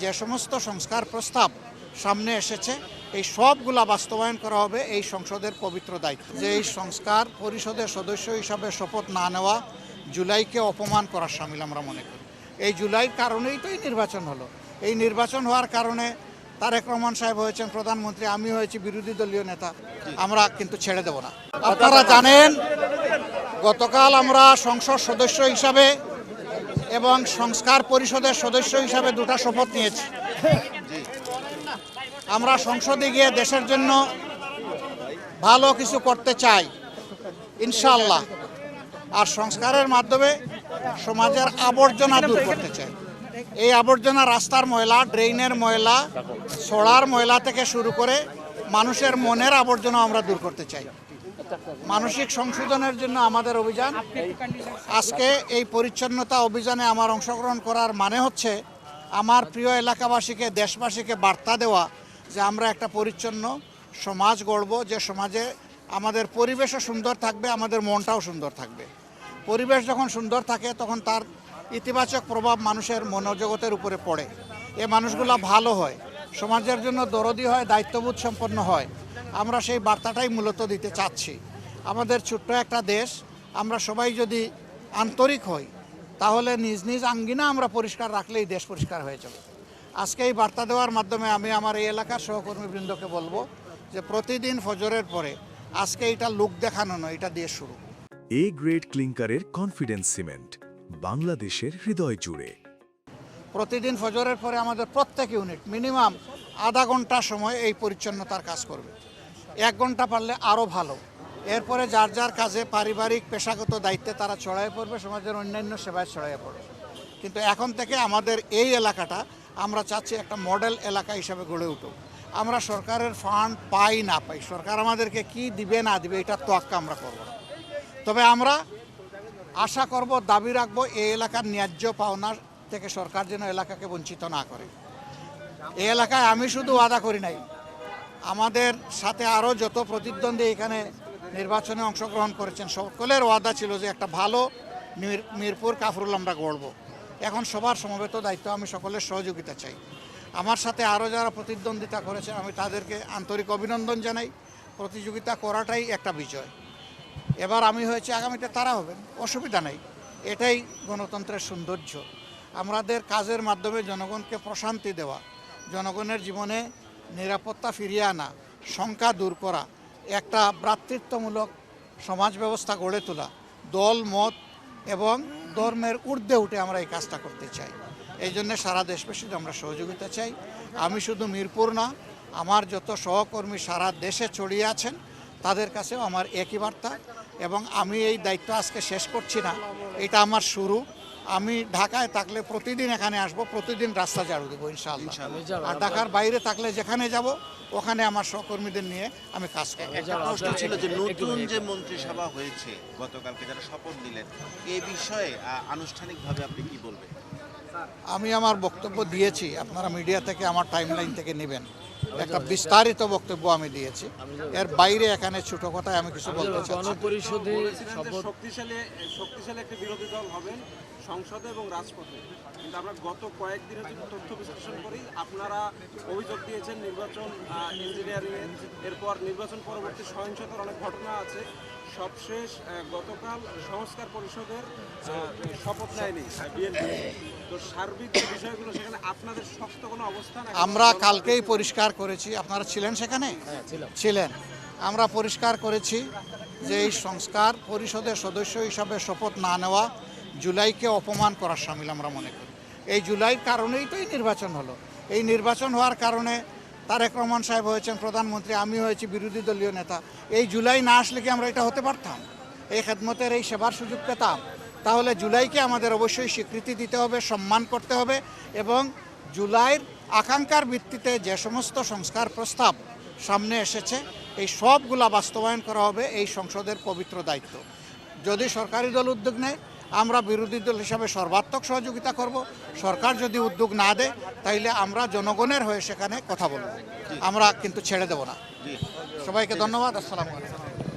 যে সমস্ত সংস্কার প্রস্তাব সামনে এসেছে এই সবগুলা বাস্তবায়ন করা হবে এই সংসদের পবিত্র দায়িত্ব। যে এই সংস্কার পরিষদের সদস্য হিসাবে শপথ না নেওয়া জুলাইকে অপমান করার শামিল আমরা মনে করি। এই জুলাইয়ের কারণেই তো এই নির্বাচন হলো। এই নির্বাচন হওয়ার কারণে তারেক রহমান সাহেব হয়েছেন প্রধানমন্ত্রী, আমি হয়েছি বিরোধী দলীয় নেতা। আমরা কিন্তু ছেড়ে দেব না। আপনারা জানেন গতকাল আমরা সংসদ সদস্য হিসাবে এবং সংস্কার পরিষদের সদস্য হিসাবে দুটো শপথ নিয়েছি। আমরা সংসদে গিয়ে দেশের জন্য ভালো কিছু করতে চাই ইনশাআল্লাহ, আর সংস্কারের মাধ্যমে সমাজের আবর্জনা দূর করতে চাই। এই আবর্জনা রাস্তার ময়লা, ড্রেইনের ময়লা, ছড়ার ময়লা থেকে শুরু করে মানুষের মনের আবর্জনা আমরা দূর করতে চাই। মানসিক সংশোধনের জন্য আমাদের অভিযান। আজকে এই পরিচ্ছন্নতা অভিযানে আমার অংশগ্রহণ করার মানে হচ্ছে আমার প্রিয় এলাকাবাসীকে, দেশবাসীকে বার্তা দেওয়া যে আমরা একটা পরিচ্ছন্ন সমাজ গড়ব, যে সমাজে আমাদের পরিবেশও সুন্দর থাকবে, আমাদের মনটাও সুন্দর থাকবে। পরিবেশ যখন সুন্দর থাকে তখন তার ইতিবাচক প্রভাব মানুষের মনোজগতের উপরে পড়ে। এ মানুষগুলো ভালো হয়, সমাজের জন্য দরদি হয়, দায়িত্ববোধ সম্পন্ন হয়। আমরা সেই বার্তাটাই মূলত দিতে চাচ্ছি। আমাদের ছোট্ট একটা দেশ, আমরা সবাই যদি আন্তরিক হই তাহলে নিজ নিজ আঙ্গিনা আমরা পরিষ্কার রাখলেই দেশ পরিষ্কার হয়ে যাবে। আজকে এই বার্তা দেওয়ার মাধ্যমে আমি আমার এই এলাকার সহকর্মীবৃন্দকে বলবো যে প্রতিদিন ফজরের পরে আজকে এটা লোক দেখানো নয়, এটা দিয়ে শুরু। এ গ্রেড ক্লিংকারের কনফিডেন্স সিমেন্ট, বাংলাদেশের হৃদয় জুড়ে। প্রতিদিন ফজরের পরে আমাদের প্রত্যেক ইউনিট মিনিমাম আধা ঘন্টা সময় এই পরিচ্ছন্নতার কাজ করবে। 1 ঘন্টা পারলে আরও ভালো। এরপরে যার যার কাজে পারিবারিক পেশাগত দায়িত্বে তারা ছড়াইয়ে পড়বে, সমাজের অন্যান্য সেবায় ছড়াইয়ে পড়বে। কিন্তু এখন থেকে আমাদের এই এলাকাটা আমরা চাচ্ছি একটা মডেল এলাকা হিসাবে গড়ে উঠুক। আমরা সরকারের ফান্ড পাই না পাই, সরকার আমাদেরকে কি দিবে না দিবে এটার তোয়াক্কা আমরা করব না। তবে আমরা আশা করব, দাবি রাখবো এই এলাকার ন্যায্য পাওনা থেকে সরকার যেন এলাকাকে বঞ্চিত না করে। এই এলাকায় আমি শুধু ওয়াদা করি নাই, আমাদের সাথে আরও যত প্রতিদ্বন্দ্বী এখানে নির্বাচনে অংশগ্রহণ করেছেন সকলের ওয়াদা ছিল যে একটা ভালো মিরপুর কাফরুল আমরা গড়ব। এখন সবার সমবেত দায়িত্ব, আমি সকলের সহযোগিতা চাই। আমার সাথে আরও যারা প্রতিদ্বন্দ্বিতা করেছে আমি তাদেরকে আন্তরিক অভিনন্দন জানাই। প্রতিযোগিতা করাটাই একটা বিজয়। এবার আমি হয়েছি, আগামীতে তারা হবেন, অসুবিধা নেই। এটাই গণতন্ত্রের সৌন্দর্য। আমাদের কাজের মাধ্যমে জনগণকে প্রশান্তি দেওয়া, জনগণের জীবনে নিরাপত্তা ফিরিয়ে আনা, শঙ্কা দূর করা, একটা ভ্রাতৃত্বমূলক সমাজ ব্যবস্থা গড়ে তোলা, দল মত এবং ধর্মের ঊর্ধ্বে উঠে আমরা এই কাজটা করতে চাই। এই জন্য সারা দেশবাসীর আমরা সহযোগিতা চাই। আমি শুধু মিরপুর না, আমার যত সহকর্মী সারা দেশে ছড়িয়ে আছেন তাদের কাছেও আমার একই বার্তা। এবং আমি এই দায়িত্ব আজকে শেষ করছি না, এটা আমার শুরু। আমি ঢাকায় থাকলে প্রতিদিন এখানে আসব, প্রতিদিন রাস্তা ঝাড়ু দেবো ইনশাআল্লাহ। আর ঢাকার বাইরে থাকলে যেখানে যাব ওখানে আমার সহকর্মীদের নিয়ে আমি কাজ করব। একটা প্রশ্ন ছিল যে নতুন যে মন্ত্রিসভা হয়েছে গতকালকে যারা শপথ নিলেন, এই বিষয়ে আনুষ্ঠানিকভাবে আপনি কি বলবেন? আমি আমার বক্তব্য দিয়েছি, আপনারা মিডিয়া থেকে আমার টাইমলাইন থেকে নেবেন। একটা বিস্তারিত বক্তব্য আমি দিয়েছি, এর বাইরে এখানে ছোট কথায় আমি কিছু বলতে চাচ্ছি। গণপরিষদে শক্তিশালী একটা বিরোধী দল হবেন সংসদে এবং রাজপথে, কিন্তু আমরা গত কয়েকদিনের যদি তথ্য বিশ্লেষণ করি, আপনারা অভিযোগ দিয়েছেন নির্বাচন ইঞ্জিনিয়ারিং, এরপর নির্বাচন পরবর্তী সহিংসতার অনেক ঘটনা আছে। সবশেষ গতকাল সংস্কার পরিষদের শপথ নেয়নি বিএনপি। তো সার্বিক যে বিষয়গুলো সেখানে আপনাদের শক্ত কোনো অবস্থান? আমরা কালকেই পরিষ্কার করেছি, আপনারা ছিলেন সেখানে? ছিলেন। আমরা পরিষ্কার করেছি যে এই সংস্কার পরিষদের সদস্য হিসাবে শপথ না নেওয়া জুলাইকে অপমান করার শামিল আমরা মনে করি। এই জুলাইয়ের কারণেই তো এই নির্বাচন হলো। এই নির্বাচন হওয়ার কারণে তারেক রহমান সাহেব হয়েছেন প্রধানমন্ত্রী, আমি হয়েছি বিরোধী দলীয় নেতা। এই জুলাই না আসলে কি আমরা এটা হতে পারতাম? এই খেদমতের এই সেবার সুযোগ পেতাম? তাহলে জুলাইকে আমাদের অবশ্যই স্বীকৃতি দিতে হবে, সম্মান করতে হবে। এবং জুলাইয়ের আকাঙ্ক্ষার ভিত্তিতে যে সমস্ত সংস্কার প্রস্তাব সামনে এসেছে এই সবগুলা বাস্তবায়ন করা হবে এই সংসদের পবিত্র দায়িত্ব। যদি সরকারি দল উদ্যোগ নেয় আমরা বিরোধী দল হিসাবে সর্বাত্মক সহযোগিতা করব। সরকার যদি উদ্যোগ না দেয় তাইলে আমরা জনগণের হয়ে সেখানে কথা বলব। আমরা কিন্তু ছেড়ে দেব না। সবাইকে ধন্যবাদ। আসসালামু আলাইকুম।